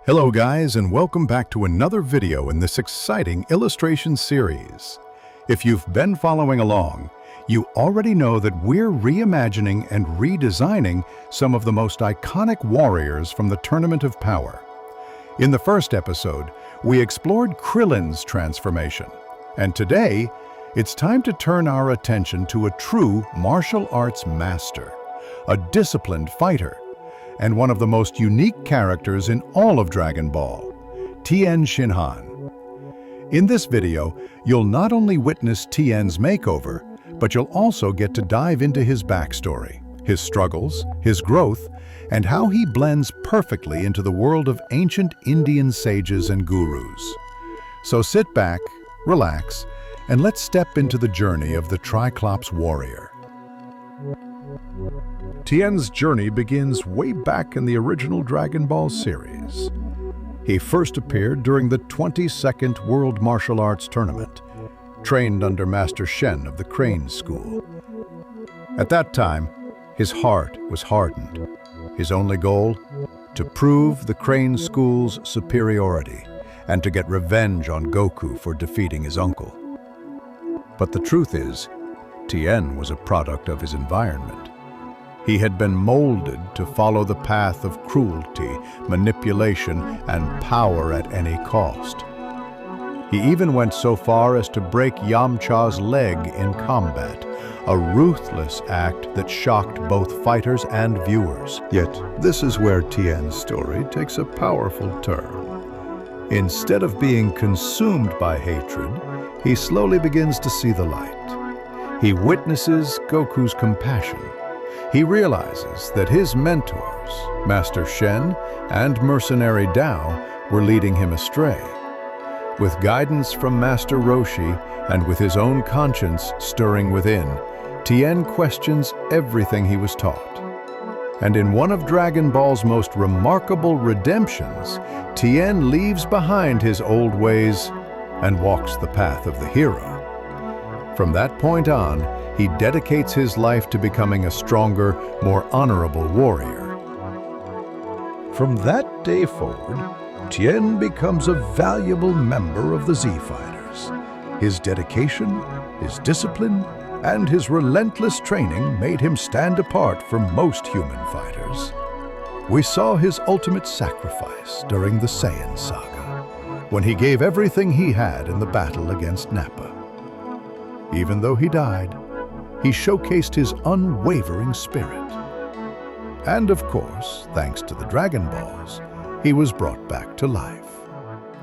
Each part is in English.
Hello guys, and welcome back to another video in this exciting illustration series. If you've been following along, you already know that we're reimagining and redesigning some of the most iconic warriors from the Tournament of Power. In the first episode, we explored Krillin's transformation, and today, it's time to turn our attention to a true martial arts master, a disciplined fighter, and one of the most unique characters in all of Dragon Ball, Tien Shinhan. In this video, you'll not only witness Tien's makeover, but you'll also get to dive into his backstory, his struggles, his growth, and how he blends perfectly into the world of ancient Indian sages and gurus. So sit back, relax, and let's step into the journey of the Triclops warrior. Tien's journey begins way back in the original Dragon Ball series. He first appeared during the 22nd World Martial Arts Tournament, trained under Master Shen of the Crane School. At that time, his heart was hardened. His only goal? To prove the Crane School's superiority and to get revenge on Goku for defeating his uncle. But the truth is, Tien was a product of his environment. He had been molded to follow the path of cruelty, manipulation, and power at any cost. He even went so far as to break Yamcha's leg in combat, a ruthless act that shocked both fighters and viewers. Yet, this is where Tien's story takes a powerful turn. Instead of being consumed by hatred, he slowly begins to see the light. He witnesses Goku's compassion. He realizes that his mentors, Master Shen and mercenary Tao, were leading him astray. With guidance from Master Roshi and with his own conscience stirring within, Tien questions everything he was taught. And in one of Dragon Ball's most remarkable redemptions, Tien leaves behind his old ways and walks the path of the hero. From that point on, he dedicates his life to becoming a stronger, more honorable warrior. From that day forward, Tien becomes a valuable member of the Z-Fighters. His dedication, his discipline, and his relentless training made him stand apart from most human fighters. We saw his ultimate sacrifice during the Saiyan saga, when he gave everything he had in the battle against Nappa. Even though he died, he showcased his unwavering spirit. And of course, thanks to the Dragon Balls, he was brought back to life.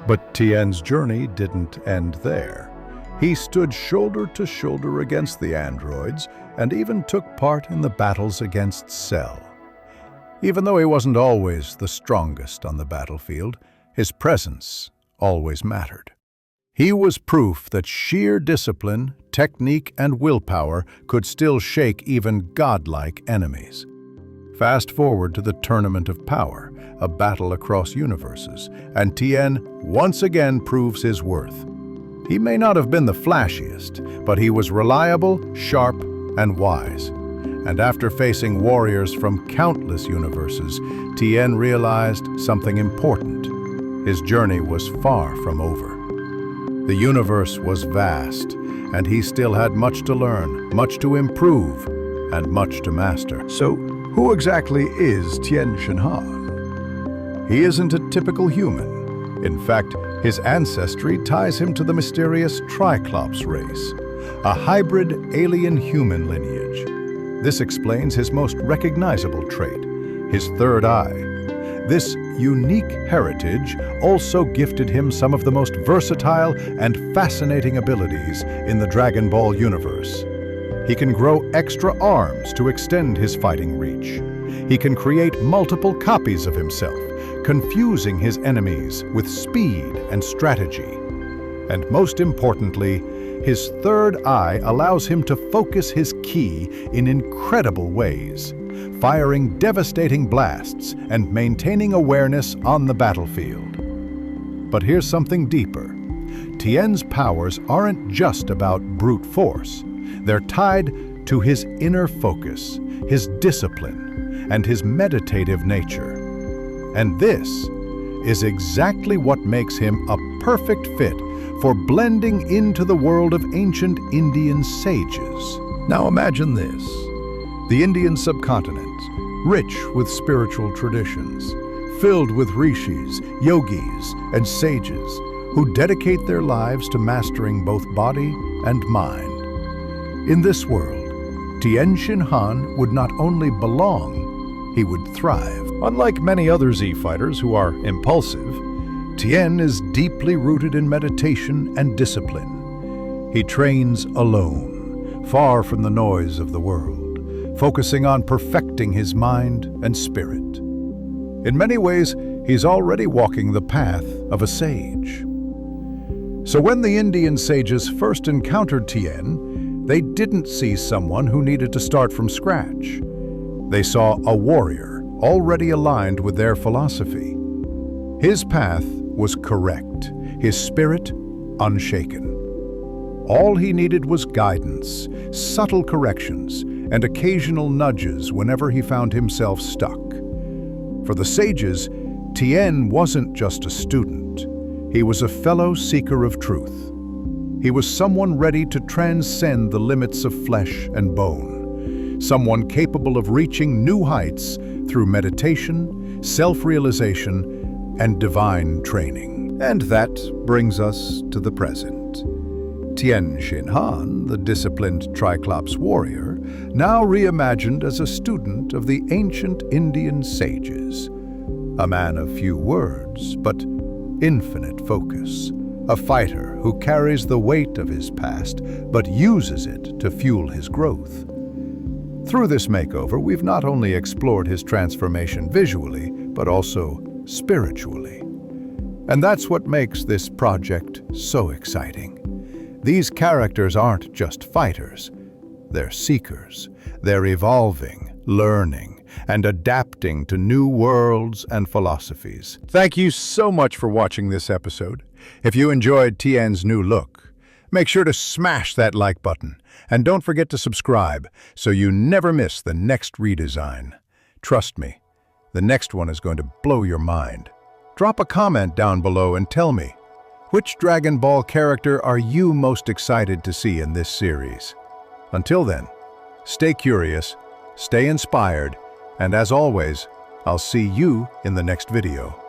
But Tien's journey didn't end there. He stood shoulder to shoulder against the androids and even took part in the battles against Cell. Even though he wasn't always the strongest on the battlefield, his presence always mattered. He was proof that sheer discipline, technique, and willpower could still shake even godlike enemies. Fast forward to the Tournament of Power, a battle across universes, and Tien once again proves his worth. He may not have been the flashiest, but he was reliable, sharp, and wise. And after facing warriors from countless universes, Tien realized something important. His journey was far from over. The universe was vast, and he still had much to learn, much to improve, and much to master. So, who exactly is Tien Shinhan? He isn't a typical human. In fact, his ancestry ties him to the mysterious triclops race, a hybrid alien-human lineage. This explains his most recognizable trait, his third eye. This unique heritage also gifted him some of the most versatile and fascinating abilities in the Dragon Ball universe. He can grow extra arms to extend his fighting reach. He can create multiple copies of himself, confusing his enemies with speed and strategy. And most importantly, his third eye allows him to focus his ki in incredible ways, firing devastating blasts and maintaining awareness on the battlefield. But here's something deeper. Tien's powers aren't just about brute force. They're tied to his inner focus, his discipline, and his meditative nature. And this is exactly what makes him a perfect fit for blending into the world of ancient Indian sages. Now imagine this: the Indian subcontinent, rich with spiritual traditions, filled with rishis, yogis, and sages who dedicate their lives to mastering both body and mind. In this world, Tien Shinhan would not only belong, he would thrive. Unlike many other Z fighters who are impulsive, Tien is deeply rooted in meditation and discipline. He trains alone, far from the noise of the world, focusing on perfecting his mind and spirit. In many ways, he's already walking the path of a sage. So when the Indian sages first encountered Tien, they didn't see someone who needed to start from scratch. They saw a warrior already aligned with their philosophy. His path was correct, his spirit unshaken. All he needed was guidance, subtle corrections, and occasional nudges whenever he found himself stuck. For the sages, Tien wasn't just a student. He was a fellow seeker of truth. He was someone ready to transcend the limits of flesh and bone, someone capable of reaching new heights through meditation, self-realization, and divine training. And that brings us to the present. Tien Shinhan, the disciplined triclops warrior, now reimagined as a student of the ancient Indian sages. A man of few words, but infinite focus. A fighter who carries the weight of his past, but uses it to fuel his growth. Through this makeover, we've not only explored his transformation visually, but also spiritually. And that's what makes this project so exciting. These characters aren't just fighters. They're seekers. They're evolving, learning, and adapting to new worlds and philosophies. Thank you so much for watching this episode. If you enjoyed Tien's new look, make sure to smash that like button, and don't forget to subscribe so you never miss the next redesign. Trust me, the next one is going to blow your mind. Drop a comment down below and tell me, which Dragon Ball character are you most excited to see in this series? Until then, stay curious, stay inspired, and as always, I'll see you in the next video.